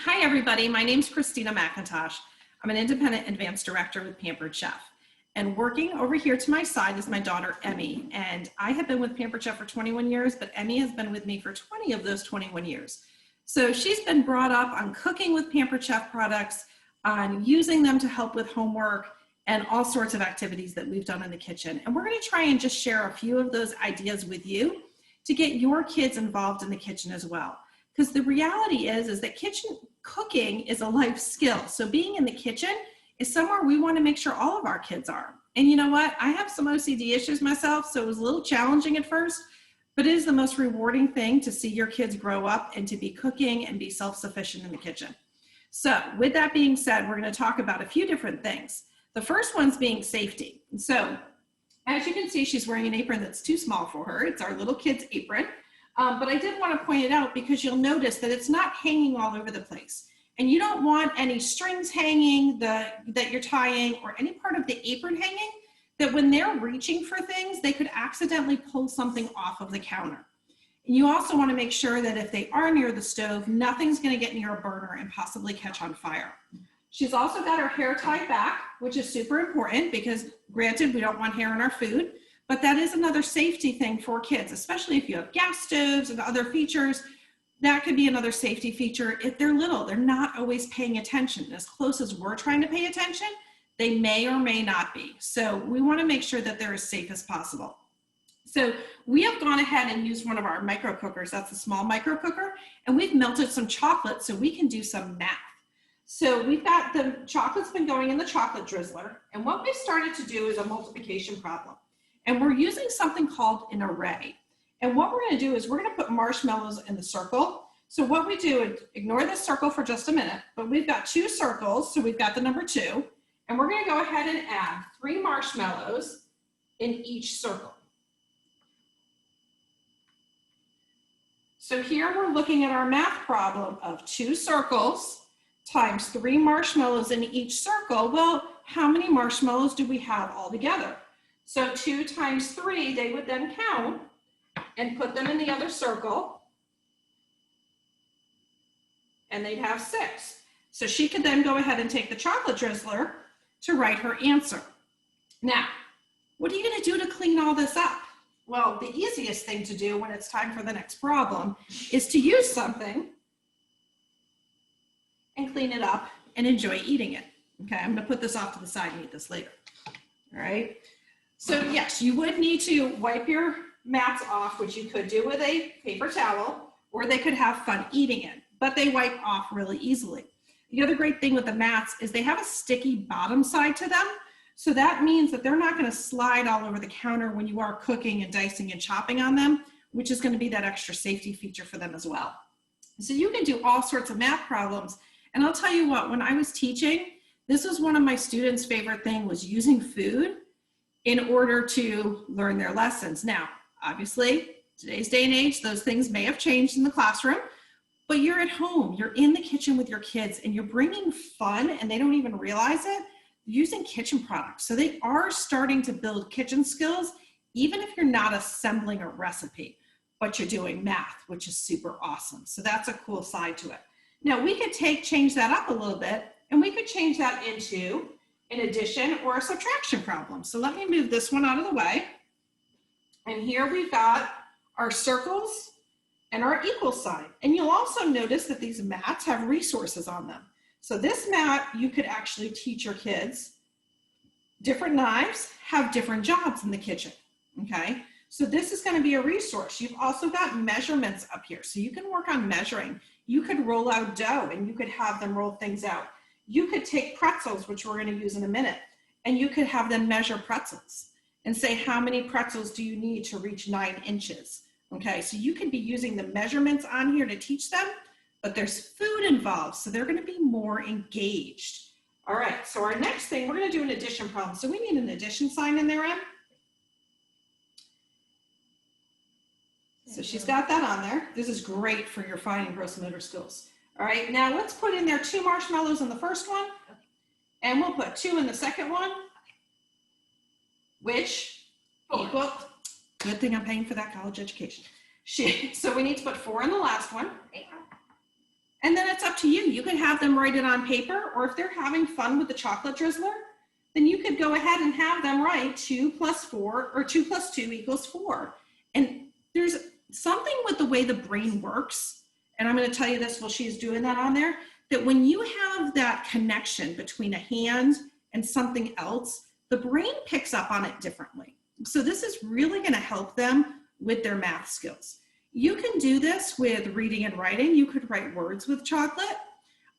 Hi, everybody. My name's Christina McIntosh. I'm an independent advanced director with Pampered Chef. And working over here to my side is my daughter, Emmy. And I have been with Pampered Chef for 21 years, but Emmy has been with me for 20 of those 21 years. So she's been brought up on cooking with Pampered Chef products, on using them to help with homework, and all sorts of activities that we've done in the kitchen. And we're going to try and just share a few of those ideas with you to get your kids involved in the kitchen as well. Because the reality is that kitchen cooking is a life skill. So being in the kitchen is somewhere we want to make sure all of our kids are. And you know what? I have some OCD issues myself, so it was a little challenging at first, but it is the most rewarding thing to see your kids grow up and to be cooking and be self-sufficient in the kitchen. So with that being said, we're going to talk about a few different things. The first one's being safety. So as you can see, she's wearing an apron that's too small for her. It's our little kid's apron. But I did want to point it out because you'll notice that it's not hanging all over the place. And you don't want any strings hanging that you're tying or any part of the apron hanging that when they're reaching for things, they could accidentally pull something off of the counter. And you also want to make sure that if they are near the stove, nothing's going to get near a burner and possibly catch on fire. She's also got her hair tied back, which is super important because granted, we don't want hair in our food. But that is another safety thing for kids, especially if you have gas stoves and other features. That could be another safety feature. If they're little, they're not always paying attention. As close as we're trying to pay attention, they may or may not be. So we want to make sure that they're as safe as possible. So we have gone ahead and used one of our micro cookers. That's a small micro cooker. And we've melted some chocolate so we can do some math. So we've got the chocolate's been going in the chocolate drizzler. And what we've started to do is a multiplication problem. And we're using something called an array. And what we're going to do is we're going to put marshmallows in the circle. So what we do is ignore this circle for just a minute, but we've got two circles. So we've got the number 2, and we're going to go ahead and add 3 marshmallows in each circle. So here we're looking at our math problem of 2 circles times 3 marshmallows in each circle. Well, how many marshmallows do we have all together? So 2 times 3, they would then count and put them in the other circle, and they'd have 6. So she could then go ahead and take the chocolate drizzler to write her answer. Now, what are you going to do to clean all this up? Well, the easiest thing to do when it's time for the next problem is to use something and clean it up and enjoy eating it. Okay, I'm going to put this off to the side and eat this later. All right. So yes, you would need to wipe your mats off, which you could do with a paper towel, or they could have fun eating it, but they wipe off really easily. The other great thing with the mats is they have a sticky bottom side to them. So that means that they're not going to slide all over the counter when you are cooking and dicing and chopping on them, which is going to be that extra safety feature for them as well. So you can do all sorts of math problems. And I'll tell you what, when I was teaching, this was one of my students' favorite thing was using food in order to learn their lessons. Now, obviously, today's day and age, those things may have changed in the classroom, but you're at home, you're in the kitchen with your kids, and you're bringing fun, and they don't even realize it, using kitchen products. So they are starting to build kitchen skills, even if you're not assembling a recipe, but you're doing math, which is super awesome. So that's a cool side to it. Now, we could change that up a little bit, and we could change that into an addition or a subtraction problem. So let me move this one out of the way. And here we've got our circles and our equal sign. And you'll also notice that these mats have resources on them. So this mat, you could actually teach your kids different knives have different jobs in the kitchen, okay? So this is gonna be a resource. You've also got measurements up here. So you can work on measuring. You could roll out dough and you could have them roll things out. You could take pretzels, which we're going to use in a minute, and you could have them measure pretzels and say, how many pretzels do you need to reach 9 inches? Okay, so you could be using the measurements on here to teach them, but there's food involved, so they're going to be more engaged. All right, so our next thing, we're going to do an addition problem. So we need an addition sign in there, Em. So she's got that on there. This is great for your fine and gross motor skills. All right, now let's put in there 2 marshmallows in the first one, and we'll put 2 in the second one, which equal, good thing I'm paying for that college education. So we need to put 4 in the last one, and then it's up to you. You could have them write it on paper, or if they're having fun with the chocolate drizzler, then you could go ahead and have them write 2 + 4 or 2 + 2 = 4. And there's something with the way the brain works, and I'm going to tell you this while she's doing that on there, that when you have that connection between a hand and something else, the brain picks up on it differently. So this is really going to help them with their math skills. You can do this with reading and writing. You could write words with chocolate.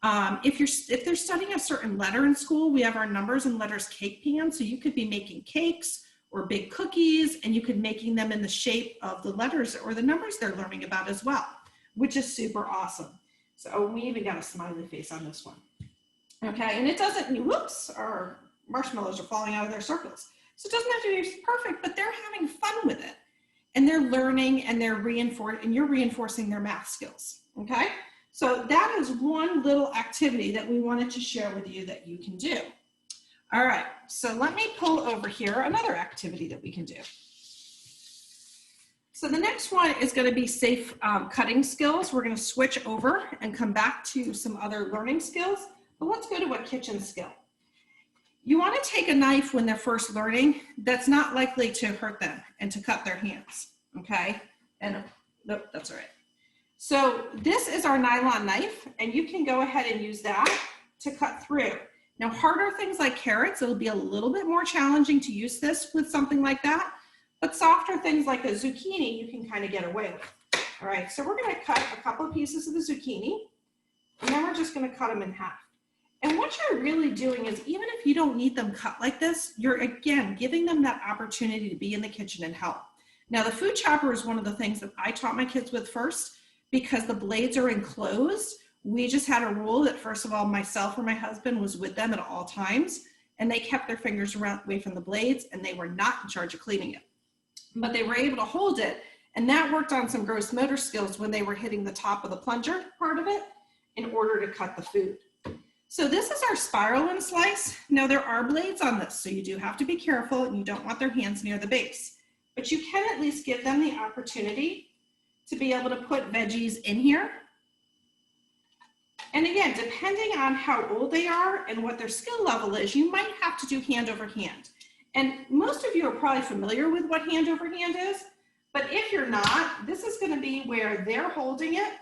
If they're studying a certain letter in school, we have our numbers and letters cake pan. So you could be making cakes or big cookies, and you could making them in the shape of the letters or the numbers they're learning about as well, which is super awesome. So we even got a smiley face on this one. Okay, and it doesn't, whoops, our marshmallows are falling out of their circles. So it doesn't have to be perfect, but they're having fun with it. And they're learning and you're reinforcing their math skills, okay? So that is one little activity that we wanted to share with you that you can do. All right, so let me pull over here another activity that we can do. So the next one is going to be safe cutting skills. We're going to switch over and come back to some other learning skills, but let's go to a kitchen skill. You want to take a knife when they're first learning that's not likely to hurt them and to cut their hands, okay? And nope, that's all right. So this is our nylon knife, and you can go ahead and use that to cut through. Now, harder things like carrots, it'll be a little bit more challenging to use this with something like that, but softer things like a zucchini, you can kind of get away with. All right, so we're going to cut a couple of pieces of the zucchini, and then we're just going to cut them in half. And what you're really doing is, even if you don't need them cut like this, you're again giving them that opportunity to be in the kitchen and help. Now, the food chopper is one of the things that I taught my kids with first, because the blades are enclosed. We just had a rule that, first of all, myself or my husband was with them at all times, and they kept their fingers away from the blades, and they were not in charge of cleaning it. But they were able to hold it, and that worked on some gross motor skills when they were hitting the top of the plunger part of it in order to cut the food. So this is our spiral and slice. Now, there are blades on this, so you do have to be careful, and you don't want their hands near the base. But you can at least give them the opportunity to be able to put veggies in here. And again, depending on how old they are and what their skill level is, you might have to do hand over hand. And most of you are probably familiar with what hand over hand is, but if you're not, this is going to be where they're holding it.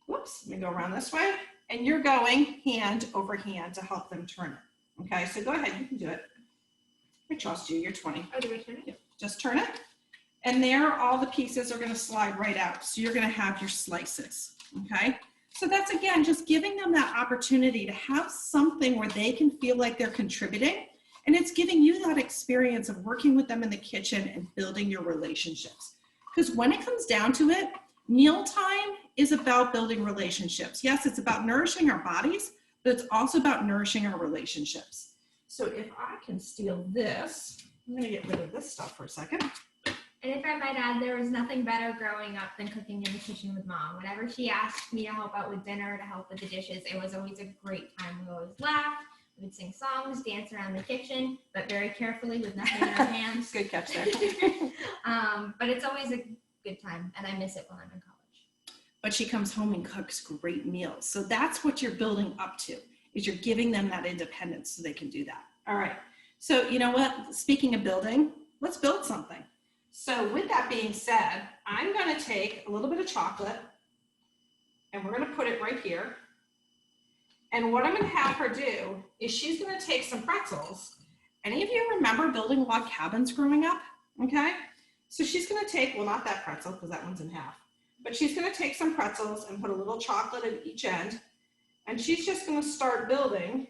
Whoops, let me go around this way. And you're going hand over hand to help them turn it. Okay, so go ahead, you can do it. I trust you, you're 20. Oh, do I turn it? Just turn it. And there, all the pieces are going to slide right out. So you're going to have your slices, okay? So that's, again, just giving them that opportunity to have something where they can feel like they're contributing. And it's giving you that experience of working with them in the kitchen and building your relationships. Because when it comes down to it, mealtime is about building relationships. Yes, it's about nourishing our bodies, but it's also about nourishing our relationships. So if I can steal this, I'm going to get rid of this stuff for a second. And if I might add, there was nothing better growing up than cooking in the kitchen with Mom. Whenever she asked me to help out with dinner, to help with the dishes, it was always a great time. We always laughed, we would sing songs, dance around the kitchen, but very carefully with nothing in our hands. Good catch there. But it's always a good time, and I miss it when I'm in college. But she comes home and cooks great meals. So that's what you're building up to, is you're giving them that independence so they can do that. All right. So you know what? Speaking of building, let's build something. So with that being said, I'm going to take a little bit of chocolate, and we're going to put it right here. And what I'm going to have her do is she's going to take some pretzels. Any of you remember building log cabins growing up? Okay. So she's going to take, well, not that pretzel because that one's in half, but she's going to take some pretzels and put a little chocolate at each end. And she's just going to start building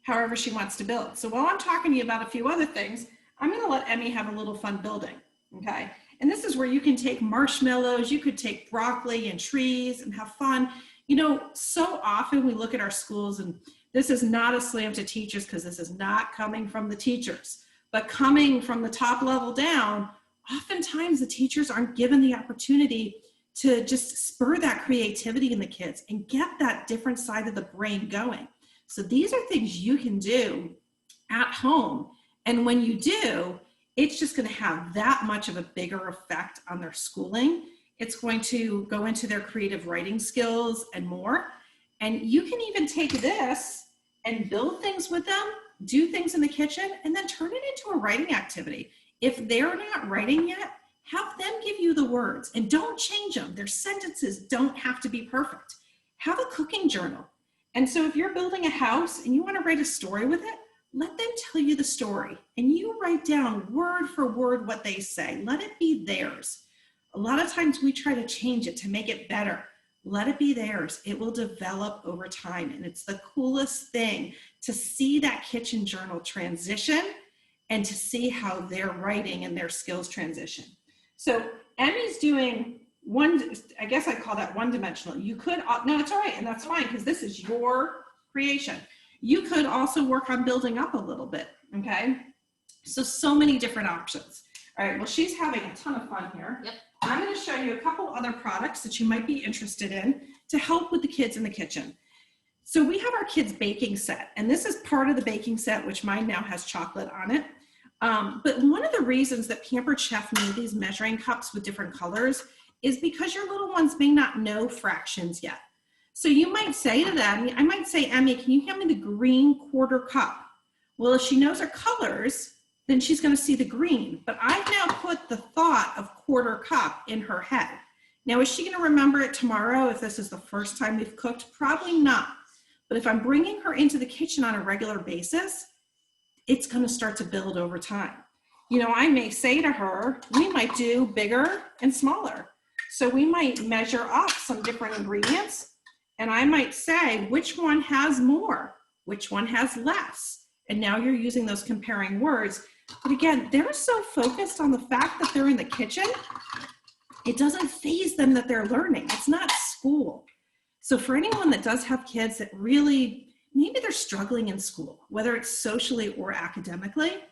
however she wants to build. So while I'm talking to you about a few other things, I'm going to let Emmy have a little fun building, okay? And this is where you can take marshmallows, you could take broccoli and trees and have fun. You know, so often we look at our schools, and this is not a slam to teachers because this is not coming from the teachers, but coming from the top level down, oftentimes the teachers aren't given the opportunity to just spur that creativity in the kids and get that different side of the brain going. So these are things you can do at home. And when you do, it's just going to have that much of a bigger effect on their schooling. It's going to go into their creative writing skills and more. And you can even take this and build things with them, do things in the kitchen, and then turn it into a writing activity. If they're not writing yet, have them give you the words and don't change them. Their sentences don't have to be perfect. Have a cooking journal. And so if you're building a house and you want to write a story with it, let them tell you the story and you write down word for word what they say. Let it be theirs. A lot of times we try to change it to make it better. Let it be theirs. It will develop over time. And it's the coolest thing to see that kitchen journal transition and to see how their writing and their skills transition. So Emmy's doing one, I guess I call that one-dimensional. You could, no, it's all right, and that's fine because this is your creation. You could also work on building up a little bit, okay? So many different options. All right, well, she's having a ton of fun here. Yep. I'm gonna show you a couple other products that you might be interested in to help with the kids in the kitchen. So we have our kids' baking set, and this is part of the baking set, which mine now has chocolate on it. But one of the reasons that Pampered Chef made these measuring cups with different colors is because your little ones may not know fractions yet. So you might say to them, I might say, Emmy, can you hand me the green quarter cup? Well, if she knows her colors, then she's going to see the green. But I've now put the thought of quarter cup in her head. Now, is she going to remember it tomorrow if this is the first time we've cooked? Probably not. But if I'm bringing her into the kitchen on a regular basis, it's going to start to build over time. You know, I may say to her, we might do bigger and smaller. So we might measure up some different ingredients, and I might say, which one has more? Which one has less? And now you're using those comparing words. But again, they're so focused on the fact that they're in the kitchen, it doesn't faze them that they're learning. It's not school. So for anyone that does have kids that really, maybe they're struggling in school, whether it's socially or academically,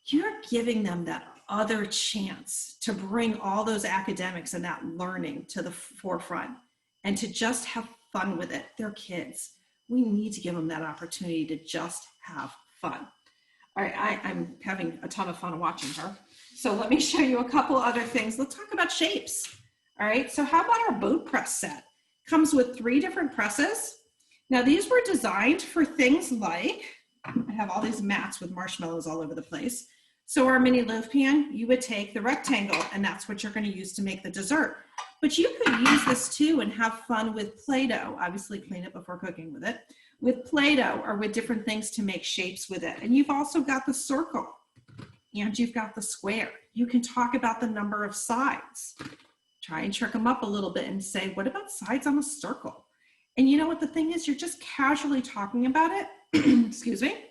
you're giving them that other chance to bring all those academics and that learning to the forefront and to just have fun with it. They're kids. We need to give them that opportunity to just have fun. All right, I'm having a ton of fun watching her. So let me show you a couple other things. Let's talk about shapes. All right, so how about our boat press set? Comes with 3 different presses. Now these were designed for things like, I have all these mats with marshmallows all over the place. So our mini loaf pan, you would take the rectangle and that's what you're going to use to make the dessert. But you could use this too and have fun with Play-Doh. Obviously clean it before cooking with it. With Play-Doh or with different things to make shapes with it. And you've also got the circle and you've got the square. You can talk about the number of sides. Try and trick them up a little bit and say, what about sides on a circle? And you know what the thing is? You're just casually talking about it, excuse me,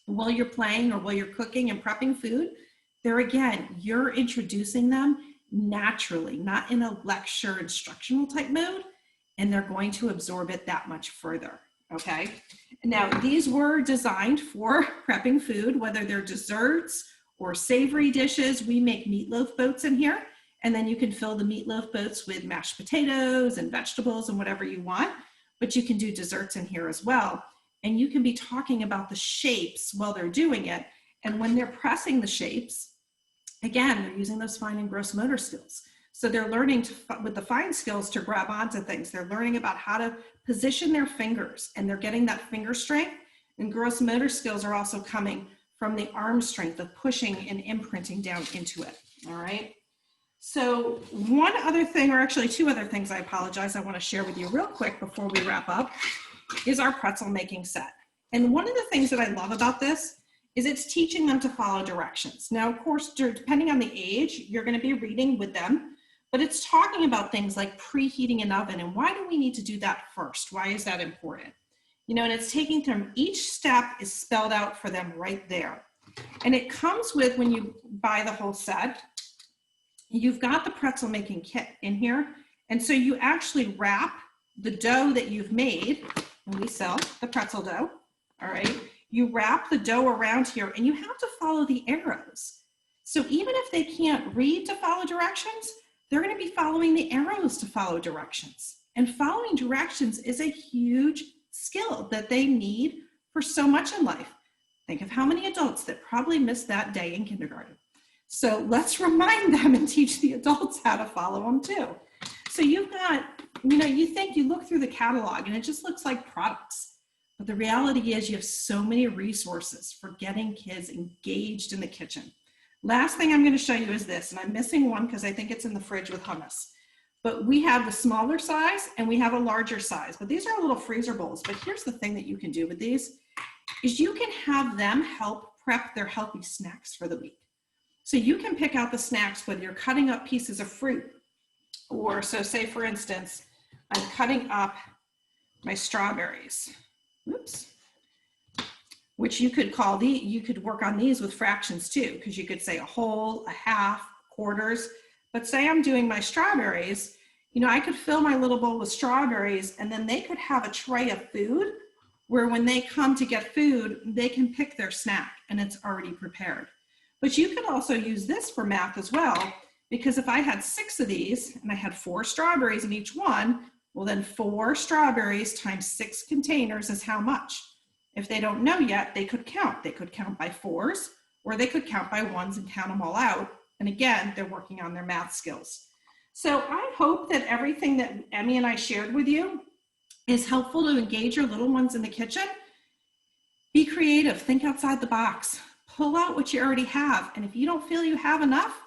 while you're playing or while you're cooking and prepping food. There again, you're introducing them naturally, not in a lecture instructional type mode, and they're going to absorb it that much further, okay? Now, these were designed for prepping food, whether they're desserts or savory dishes. We make meatloaf boats in here, and then you can fill the meatloaf boats with mashed potatoes and vegetables and whatever you want, but you can do desserts in here as well. And you can be talking about the shapes while they're doing it. And when they're pressing the shapes, again, they're using those fine and gross motor skills. So they're learning to, with the fine skills, to grab onto things. They're learning about how to position their fingers, and they're getting that finger strength. And gross motor skills are also coming from the arm strength of pushing and imprinting down into it, all right? So one other thing, or actually 2 other things, I apologize, I want to share with you real quick before we wrap up, is our pretzel making set. And one of the things that I love about this is it's teaching them to follow directions. Now, of course, depending on the age, you're going to be reading with them, but it's talking about things like preheating an oven and why do we need to do that first? Why is that important? You know, and it's taking them, each step is spelled out for them right there. And it comes with, when you buy the whole set, you've got the pretzel making kit in here. And so you actually wrap the dough that you've made, and we sell the pretzel dough, all right? You wrap the dough around here and you have to follow the arrows. So even if they can't read to follow directions, they're gonna be following the arrows to follow directions. And following directions is a huge skill that they need for so much in life. Think of how many adults that probably missed that day in kindergarten. So let's remind them and teach the adults how to follow them too. So you've got, you look through the catalog and it just looks like products. But the reality is you have so many resources for getting kids engaged in the kitchen. Last thing I'm going to show you is this, and I'm missing one because I think it's in the fridge with hummus. But we have the smaller size and we have a larger size, but these are little freezer bowls. But here's the thing that you can do with these is you can have them help prep their healthy snacks for the week. So you can pick out the snacks whether you're cutting up pieces of fruit, or so say for instance, I'm cutting up my strawberries, oops, which you could work on these with fractions too, because you could say a whole, a half, quarters. But say I'm doing my strawberries, I could fill my little bowl with strawberries and then they could have a tray of food where when they come to get food, they can pick their snack and it's already prepared. But you could also use this for math as well, because if I had 6 of these and I had 4 strawberries in each one, well then 4 strawberries times 6 containers is how much? If they don't know yet, they could count. They could count by 4s, or they could count by 1s and count them all out. And again, they're working on their math skills. So I hope that everything that Emmy and I shared with you is helpful to engage your little ones in the kitchen. Be creative, think outside the box, pull out what you already have. And if you don't feel you have enough,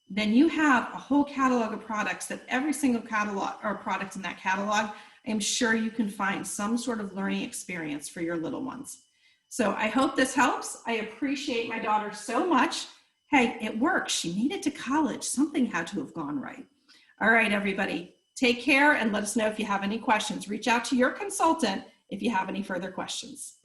then you have a whole catalog of products that every single catalog or product in that catalog, I'm sure you can find some sort of learning experience for your little ones. So I hope this helps. I appreciate my daughter so much. Hey, it works. She made it to college. Something had to have gone right. All right, everybody, take care and let us know if you have any questions. Reach out to your consultant if you have any further questions.